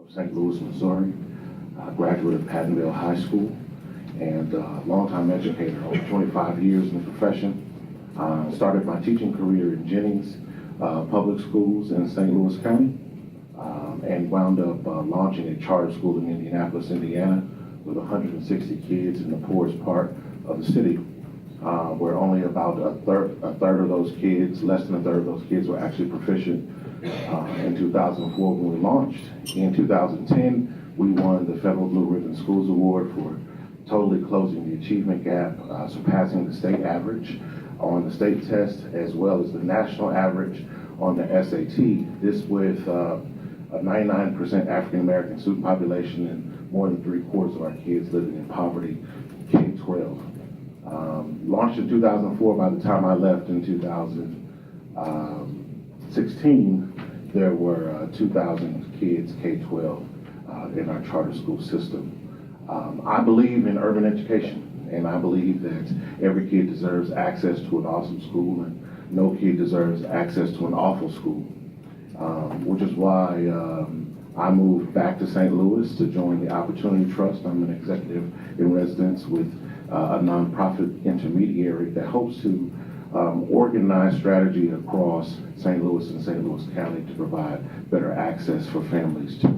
St. Louis, Missouri, graduate of Pattonville High School, and longtime educator, over 25 years in the profession. Started my teaching career in Jennings Public Schools in St. Louis County, and wound up launching a charter school in Indianapolis, Indiana, with 160 kids in the poorest part of the city, where only about a third of those kids, less than a third of those kids, were actually proficient. In 2004 when we launched. In 2010, we won the Federal Blue Ribbon Schools Award for totally closing the achievement gap, surpassing the state average on the state test, as well as the national average on the SAT. This with a 99% African American student population and more than 3/4 of our kids living in poverty, K-12. Launched in 2004. By the time I left in 2016, there were 2,000 kids, K-12, in our charter school system. I believe in urban education, and I believe that every kid deserves access to an awesome school, and no kid deserves access to an awful school, which is why I moved back to St. Louis to join the Opportunity Trust. I'm an executive in residence with a nonprofit intermediary that hopes to organize strategy across St. Louis and St. Louis County to provide better access for families to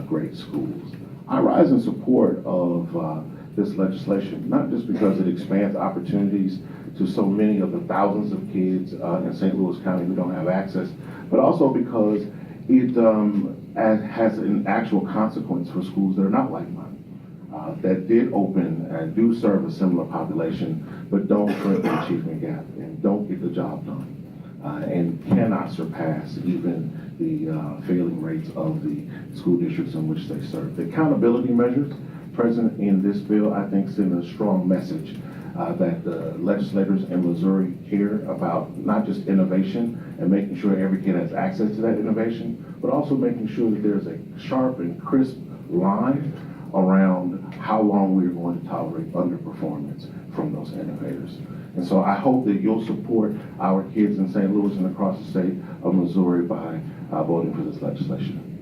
great schools. I rise in support of this legislation, not just because it expands opportunities to so many of the thousands of kids in St. Louis County who don't have access, but also because it has an actual consequence for schools that are not like mine, that did open and do serve a similar population, but don't shrink the achievement gap and don't get the job done, and cannot surpass even the failing rates of the school districts in which they serve. The accountability measures present in this bill, I think, send a strong message that the legislators in Missouri care about not just innovation and making sure every kid has access to that innovation, but also making sure that there's a sharp and crisp line around how long we're going to tolerate underperformance from those innovators. And so I hope that you'll support our kids in St. Louis and across the state of Missouri by voting for this legislation.